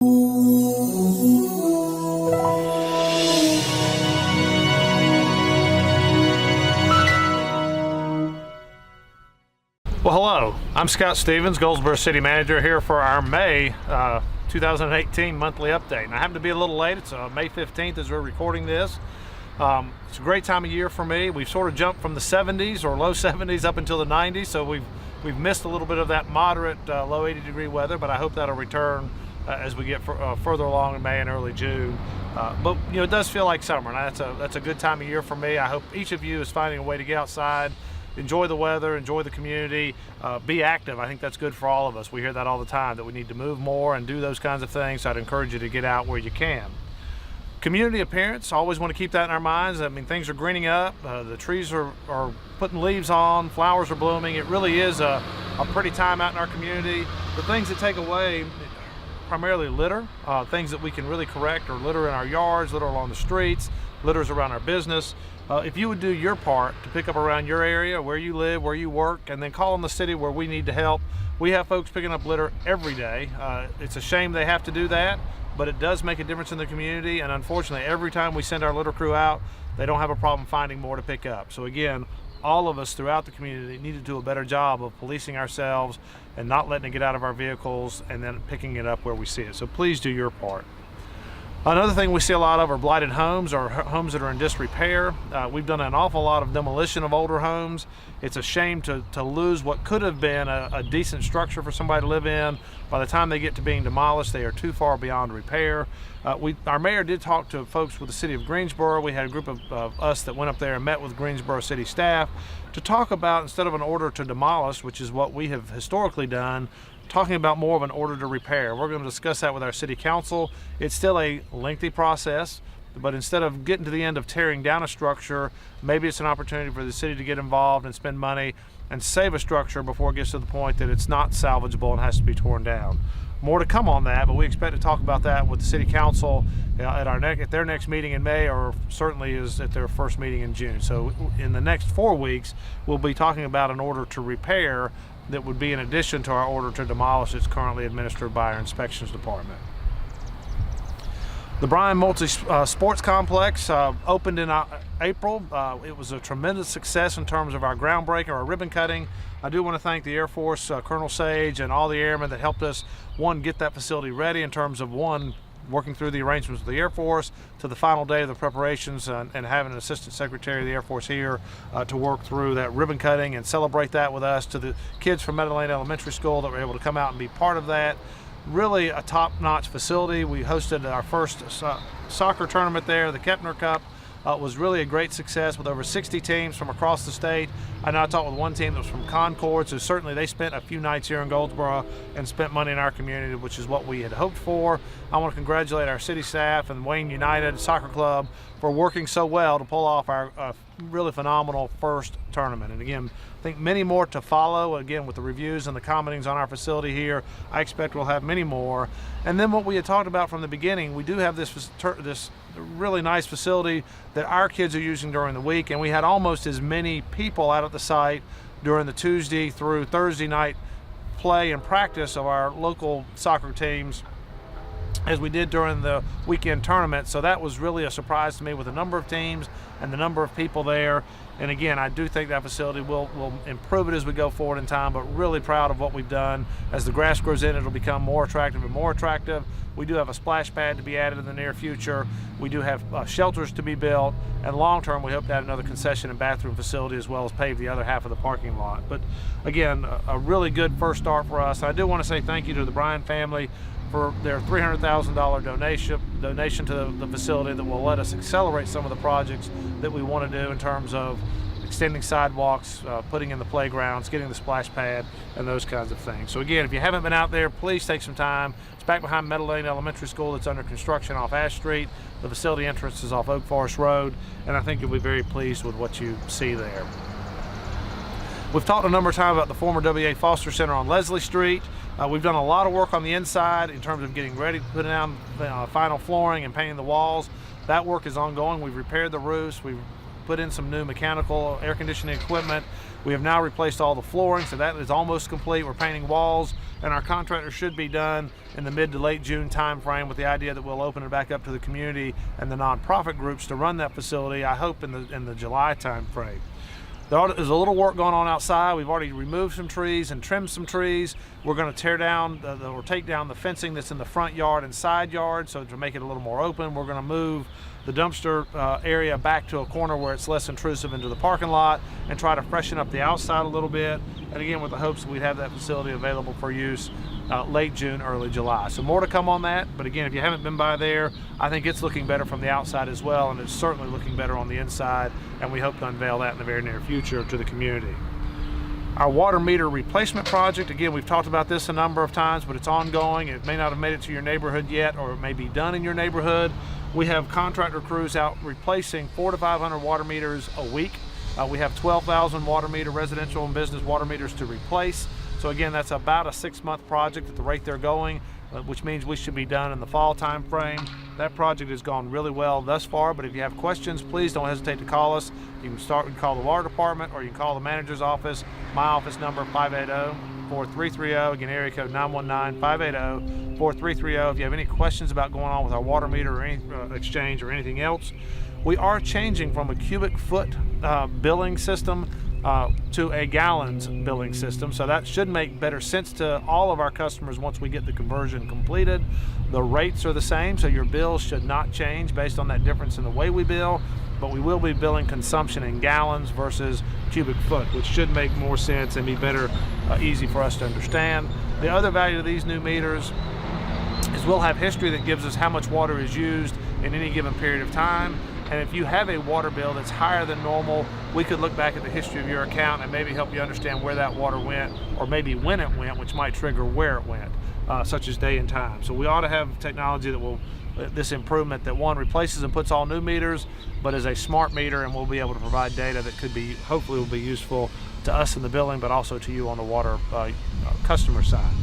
Well, hello, I'm Scott Stevens, Goldsboro City Manager, here for our May 2018 monthly update. And I happen to be a little late. It's May 15th as we're recording this. It's a great time of year for me. We've sort of jumped from the 70s or low 70s up until the 90s, so we've missed a little bit of that moderate low 80-degree weather, but I hope that'll return as we get further along in May and early June. But you know, it does feel like summer, and that's a good time of year for me. I hope each of you is finding a way to get outside, enjoy the weather, enjoy the community, be active. I think that's good for all of us. We hear that all the time, that we need to move more and do those kinds of things. So I'd encourage you to get out where you can. Community appearance, always want to keep that in our minds. I mean, things are greening up, the trees are putting leaves on, flowers are blooming. It really is a pretty time out in our community. The things that take away, primarily litter, things that we can really correct, are litter in our yards, litter along the streets, litters around our business. If you would do your part to pick up around your area, where you live, where you work, and then call on the city where we need to help. We have folks picking up litter every day. It's a shame they have to do that, but it does make a difference in the community, and unfortunately every time we send our litter crew out, they don't have a problem finding more to pick up. So again, all of us throughout the community need to do a better job of policing ourselves and not letting it get out of our vehicles and then picking it up where we see it. So please do your part. Another thing we see a lot of are blighted homes, or homes that are in disrepair. We've done an awful lot of demolition of older homes. It's a shame to lose what could have been a decent structure for somebody to live in. By the time they get to being demolished, they are too far beyond repair. Our mayor did talk to folks with the city of Greensboro. We had a group of us that went up there and met with Greensboro city staff to talk about, instead of an order to demolish, which is what we have historically done, talking about more of an order to repair. We're going to discuss that with our city council. It's still a lengthy process, but instead of getting to the end of tearing down a structure, maybe it's an opportunity for the city to get involved and spend money and save a structure before it gets to the point that it's not salvageable and has to be torn down. More to come on that, but we expect to talk about that with the city council at their next meeting in May, or certainly is at their first meeting in June. So in the next 4 weeks, we'll be talking about an order to repair that would be in addition to our order to demolish that's currently administered by our inspections department. The Bryan Multi-Sports Complex opened in April. It was a tremendous success in terms of our groundbreaking, our ribbon cutting. I do want to thank the Air Force, Colonel Sage, and all the airmen that helped us, get that facility ready in terms of, working through the arrangements with the Air Force, to the final day of the preparations, and having an Assistant Secretary of the Air Force here to work through that ribbon cutting and celebrate that with us, to the kids from Meadow Lane Elementary School that were able to come out and be part of that. Really a top-notch facility. We hosted our first soccer tournament there, the Kepner Cup. Was really a great success with over 60 teams from across the state. I know I talked with one team that was from Concord, so certainly they spent a few nights here in Goldsboro and spent money in our community, which is what we had hoped for. I want to congratulate our city staff and Wayne United Soccer Club for working so well to pull off our really phenomenal first tournament. And again, I think many more to follow. Again, with the reviews and the commentings on our facility here, I expect we'll have many more. And then what we had talked about from the beginning, we do have this really nice facility that our kids are using during the week, and we had almost as many people out at the site during the Tuesday through Thursday night play and practice of our local soccer teams as we did during the weekend tournament. So that was really a surprise to me, with the number of teams and the number of people there. And again, I do think that facility will improve it as we go forward in time, but really proud of what we've done. As the grass grows in, it'll become more attractive and more attractive. We do have a splash pad to be added in the near future. We do have shelters to be built, and long term we hope to add another concession and bathroom facility, as well as pave the other half of the parking lot. But again, a really good first start for us. I do want to say thank you to the Bryan family for their $300,000 donation to the facility that will let us accelerate some of the projects that we want to do in terms of extending sidewalks, putting in the playgrounds, getting the splash pad, and those kinds of things. So again, if you haven't been out there, please take some time. It's back behind Meadow Lane Elementary School that's under construction off Ash Street. The facility entrance is off Oak Forest Road, and I think you'll be very pleased with what you see there. We've talked a number of times about the former W.A. Foster Center on Leslie Street. We've done a lot of work on the inside in terms of getting ready to put down final flooring and painting the walls. That work is ongoing. We've repaired the roofs. We've put in some new mechanical air conditioning equipment. We have now replaced all the flooring, so that is almost complete. We're painting walls, and our contractor should be done in the mid to late June time frame, with the idea that we'll open it back up to the community and the nonprofit groups to run that facility, I hope in the July time frame. There's a little work going on outside. We've already removed some trees and trimmed some trees. We're going to tear down or take down the fencing that's in the front yard and side yard, so to make it a little more open. We're going to move the dumpster area back to a corner where it's less intrusive into the parking lot, and try to freshen up the outside a little bit. And again, with the hopes that we'd have that facility available for use late June, early July. So more to come on that. But again, if you haven't been by there, I think it's looking better from the outside as well, and it's certainly looking better on the inside. And we hope to unveil that in the very near future to the community. Our water meter replacement project, again, we've talked about this a number of times, but it's ongoing. It may not have made it to your neighborhood yet, or it may be done in your neighborhood. We have contractor crews out replacing 400 to 500 water meters a week. We have 12,000 water meter residential and business water meters to replace. So again, that's about a 6-month project at the rate they're going, which means we should be done in the fall time frame. That project has gone really well thus far, but if you have questions, please don't hesitate to call us. You can call the water department, or you can call the manager's office. My office number, 580-4330, again, area code 919-580-4330. If you have any questions about going on with our water meter or any exchange or anything else. We are changing from a cubic foot billing system to a gallons billing system, so that should make better sense to all of our customers once we get the conversion completed. The rates are the same, so your bills should not change based on that difference in the way we bill, but we will be billing consumption in gallons versus cubic foot, which should make more sense and be better, easy for us to understand. The other value of these new meters is we'll have history that gives us how much water is used in any given period of time. And if you have a water bill that's higher than normal, we could look back at the history of your account and maybe help you understand where that water went, or maybe when it went, which might trigger where it went, such as day and time. So we ought to have technology that will, this improvement that one replaces and puts all new meters, but is a smart meter, and we'll be able to provide data that could be, hopefully will be useful to us in the billing, but also to you on the water customer side.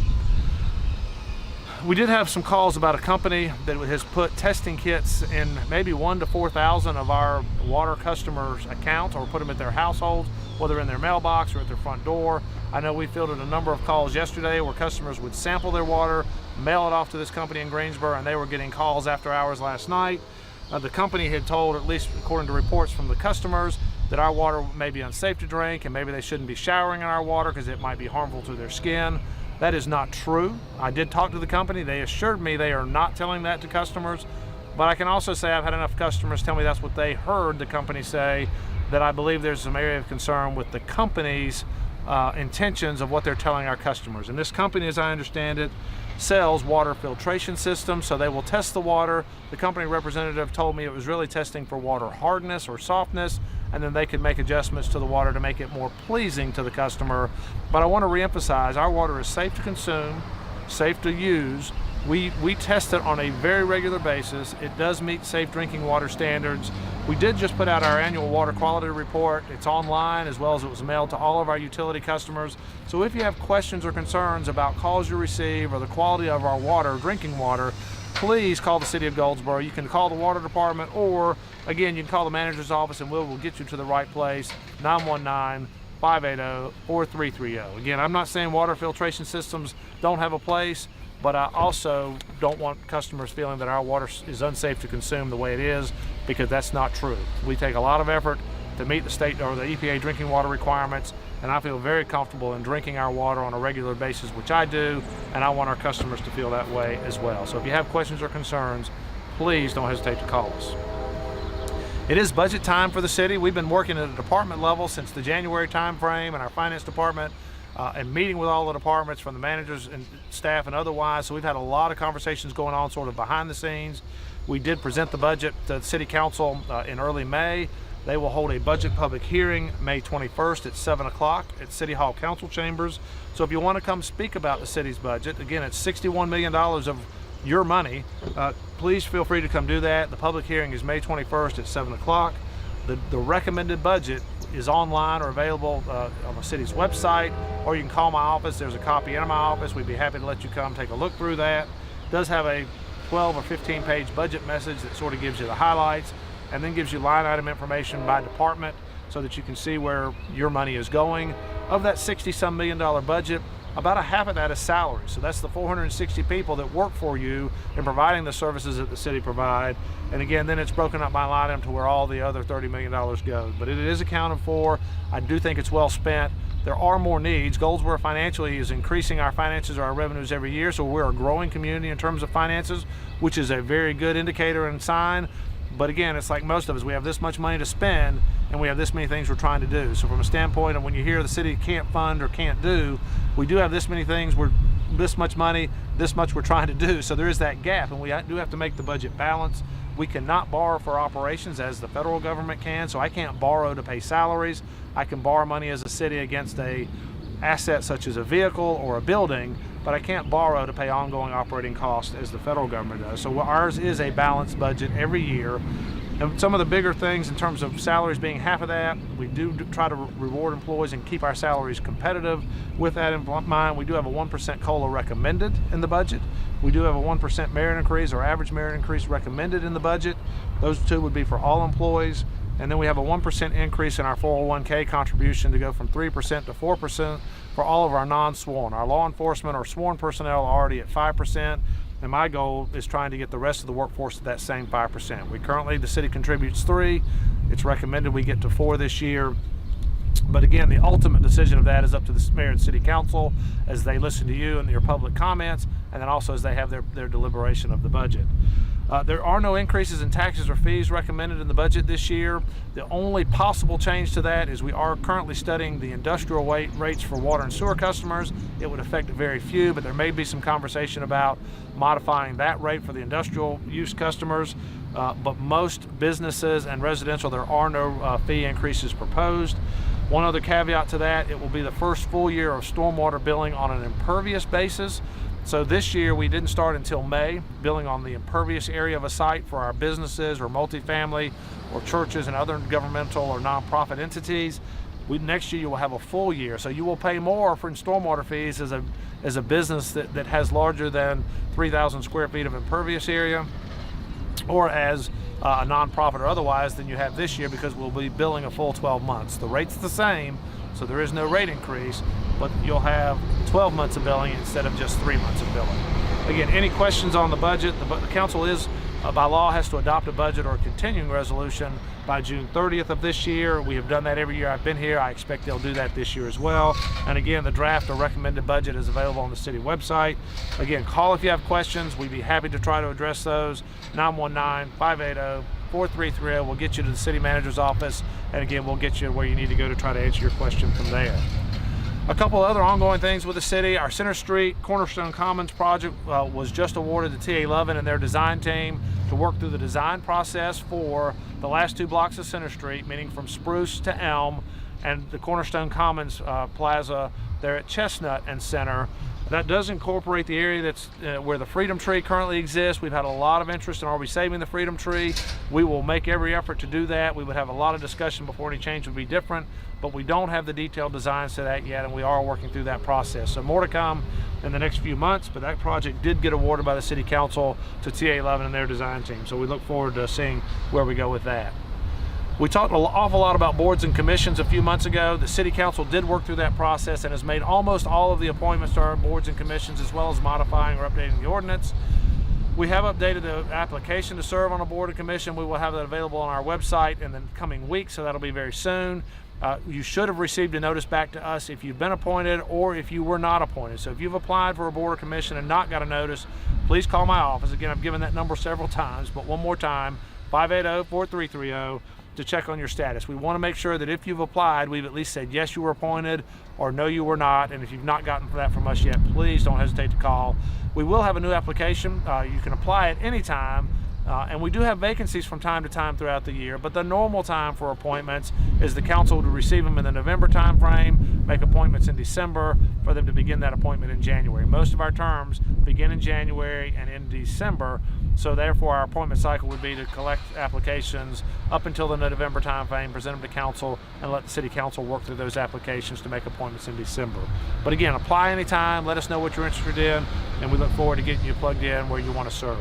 We did have some calls about a company that has put testing kits in maybe 1,000 to 4,000 of our water customers' accounts, or put them at their households, whether in their mailbox or at their front door. I know we fielded a number of calls yesterday where customers would sample their water, mail it off to this company in Greensboro, and they were getting calls after hours last night. The company had told, at least according to reports from the customers, that our water may be unsafe to drink, and maybe they shouldn't be showering in our water because it might be harmful to their skin. That is not true. I did talk to the company. They assured me they are not telling that to customers, but I can also say I've had enough customers tell me that's what they heard the company say, that I believe there's some area of concern with the company's intentions of what they're telling our customers. And this company, as I understand it, sells water filtration systems, so they will test the water. The company representative told me it was really testing for water hardness or softness, and then they could make adjustments to the water to make it more pleasing to the customer. But I want to reemphasize, our water is safe to consume, safe to use. We test it on a very regular basis. It does meet safe drinking water standards. We did just put out our annual water quality report. It's online, as well as it was mailed to all of our utility customers. So if you have questions or concerns about calls you receive or the quality of our water, drinking water, please call the City of Goldsboro. You can call the water department, or again, you can call the manager's office and we'll get you to the right place, 919-580-4330. Again, I'm not saying water filtration systems don't have a place, but I also don't want customers feeling that our water is unsafe to consume the way it is, because that's not true. We take a lot of effort to meet the state or the EPA drinking water requirements, and I feel very comfortable in drinking our water on a regular basis, which I do, and I want our customers to feel that way as well. So if you have questions or concerns, please don't hesitate to call us. It is budget time for the city. We've been working at a department level since the January time frame in our finance department, and meeting with all the departments, from the managers and staff and otherwise. So we've had a lot of conversations going on sort of behind the scenes. We did present the budget to the City Council in early May. They will hold a budget public hearing May 21st at 7 o'clock at City Hall Council Chambers. So if you want to come speak about the city's budget, again, it's $61 million of your money. Please feel free to come do that. The public hearing is May 21st at 7 o'clock. The recommended budget is online or available on the city's website, or you can call my office. There's a copy in my office. We'd be happy to let you come take a look through that. It does have a 12 or 15 page budget message that sort of gives you the highlights, and then gives you line item information by department. so that you can see where your money is going. Of that $60-some million budget, about a half of that is salary. So that's the 460 people that work for you in providing the services that the city provide. And again, then it's broken up by line item to where all the other $30 million goes. But it is accounted for. I do think it's well spent. There are more needs. Goldsboro financially is increasing our finances or our revenues every year, so we're a growing community in terms of finances, which is a very good indicator and sign. But again, it's like most of us, we have this much money to spend and we have this many things we're trying to do. So from a standpoint of when you hear the city can't fund or can't do, we do have this many things, we're this much money, this much we're trying to do. So there is that gap, and we do have to make the budget balance. We cannot borrow for operations as the federal government can, so I can't borrow to pay salaries. I can borrow money as a city against a asset such as a vehicle or a building, but I can't borrow to pay ongoing operating costs as the federal government does. So ours is a balanced budget every year. And some of the bigger things in terms of salaries being half of that, we do try to reward employees and keep our salaries competitive. With that in mind, we do have a 1% COLA recommended in the budget. We do have a 1% merit increase or average merit increase recommended in the budget. Those two would be for all employees. And then we have a 1% increase in our 401k contribution to go from 3% to 4% for all of our non-sworn. Our law enforcement or sworn personnel are already at 5%. And my goal is trying to get the rest of the workforce at that same 5%. We currently, the city contributes 3. It's recommended we get to 4 this year. But again, the ultimate decision of that is up to the mayor and city council as they listen to you and your public comments, and then also as they have their deliberation of the budget. There are no increases in taxes or fees recommended in the budget this year. The only possible change to that is we are currently studying the industrial rates for water and sewer customers. It would affect very few, but there may be some conversation about modifying that rate for the industrial use customers. But most businesses and residential, there are no fee increases proposed. One other caveat to that, it will be the first full year of stormwater billing on an impervious basis. So this year we didn't start until May, billing on the impervious area of a site for our businesses or multifamily or churches and other governmental or nonprofit entities. Next year you will have a full year, so you will pay more for stormwater fees as a business that has larger than 3,000 square feet of impervious area, or as a nonprofit or otherwise than you have this year, because we'll be billing a full 12 months. The rate's the same, so there is no rate increase, but you'll have 12 months of billing instead of just 3 months of billing. Again, any questions on the budget? The council is, by law, has to adopt a budget or a continuing resolution by June 30th of this year. We have done that every year I've been here. I expect they'll do that this year as well. And again, the draft or recommended budget is available on the city website. Again, call if you have questions. We'd be happy to try to address those. 919-580-4330. We'll get you to the city manager's office, and again, we'll get you where you need to go to try to answer your question from there. A couple other ongoing things with the city. Our Center Street Cornerstone Commons project was just awarded to TA11 and their design team to work through the design process for the last 2 blocks of Center Street, meaning from Spruce to Elm, and the Cornerstone Commons Plaza there at Chestnut and Center. That does incorporate the area that's where the Freedom Tree currently exists. We've had a lot of interest in are we saving the Freedom Tree. We will make every effort to do that. We would have a lot of discussion before any change would be different, but we don't have the detailed designs to that yet, and we are working through that process. So more to come in the next few months, but that project did get awarded by the City Council to TA11 and their design team. So we look forward to seeing where we go with that. We talked an awful lot about boards and commissions a few months ago. The City Council did work through that process and has made almost all of the appointments to our boards and commissions, as well as modifying or updating the ordinance. We have updated the application to serve on a board or commission. We will have that available on our website in the coming weeks, so that'll be very soon. You should have received a notice back to us if you've been appointed or if you were not appointed. So if you've applied for a board or commission and not got a notice, please call my office. Again, I've given that number several times, but one more time, 580-4330. to check on your status. We want to make sure that if you've applied, we've at least said yes, you were appointed, or no, you were not. And if you've not gotten that from us yet, please don't hesitate to call. We will have a new application. You can apply at any time. And we do have vacancies from time to time throughout the year, but the normal time for appointments is the council to receive them in the November time frame, make appointments in December for them to begin that appointment in January. Most of our terms begin in January and in December, so therefore our appointment cycle would be to collect applications up until the November time frame, present them to council, and let the city council work through those applications to make appointments in December. But again, apply anytime, let us know what you're interested in, and we look forward to getting you plugged in where you want to serve.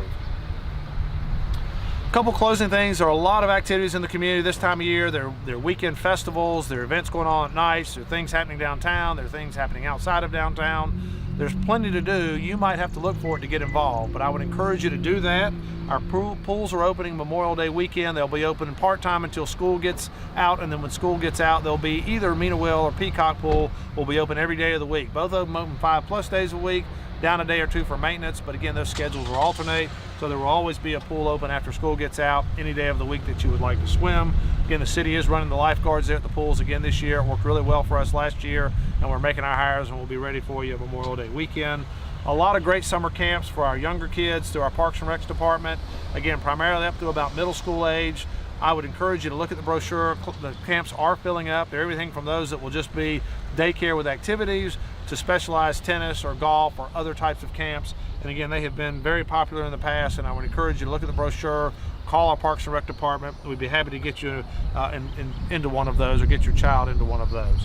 Couple closing things. There are a lot of activities in the community this time of year. There are weekend festivals, there are events going on at nights, there are things happening downtown, there are things happening outside of downtown. There's plenty to do. You might have to look for it to get involved, but I would encourage you to do that. Our pools are opening Memorial Day weekend. They'll be open part-time until school gets out, and then when school gets out, they'll be either Mina Will or Peacock Pool will be open every day of the week. Both of them open 5+ days a week, down a day or two for maintenance, but again, those schedules will alternate, so there will always be a pool open after school gets out any day of the week that you would like to swim. Again, the city is running the lifeguards there at the pools again this year. It worked really well for us last year, and we're making our hires, and we'll be ready for you Memorial Day weekend. A lot of great summer camps for our younger kids through our Parks and Recs department. Again, primarily up to about middle school age. I would encourage you to look at the brochure. The camps are filling up. They're everything from those that will just be daycare with activities to specialized tennis or golf or other types of camps. And again, they have been very popular in the past, and I would encourage you to look at the brochure, call our Parks and Rec department. We'd be happy to get you into one of those or get your child into one of those.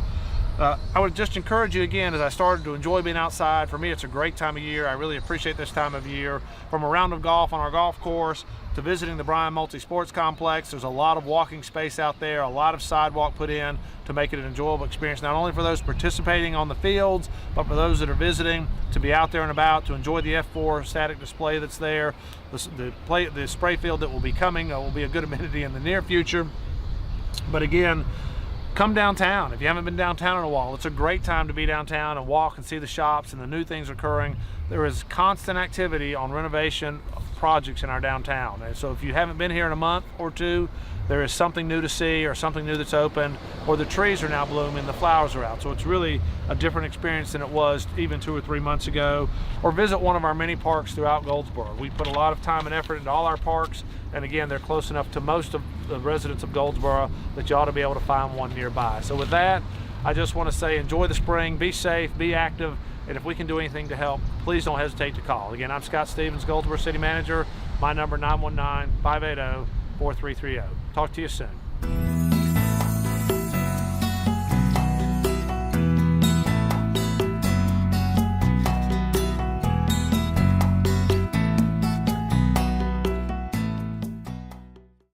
I would just encourage you again, as I started to enjoy being outside. For me, it's a great time of year. I really appreciate this time of year. From a round of golf on our golf course to visiting the Bryan Multi-Sports Complex, there's a lot of walking space out there, a lot of sidewalk put in to make it an enjoyable experience, not only for those participating on the fields, but for those that are visiting to be out there and about, to enjoy the F4 static display that's there. The spray field that will be coming will be a good amenity in the near future. But again, come downtown. If you haven't been downtown in a while, it's a great time to be downtown and walk and see the shops and the new things occurring. There is constant activity on renovation projects in our downtown. And so if you haven't been here in a month or two, there is something new to see or something new that's opened, or the trees are now blooming, the flowers are out. So it's really a different experience than it was even 2 or 3 months ago. Or visit one of our many parks throughout Goldsboro. We put a lot of time and effort into all our parks, and again, they're close enough to most of the residents of Goldsboro that you ought to be able to find one nearby. So with that, I just want to say enjoy the spring, be safe, be active, and if we can do anything to help, please don't hesitate to call. Again, I'm Scott Stevens, Goldsboro City Manager. My number 919-580-4330. Talk to you soon.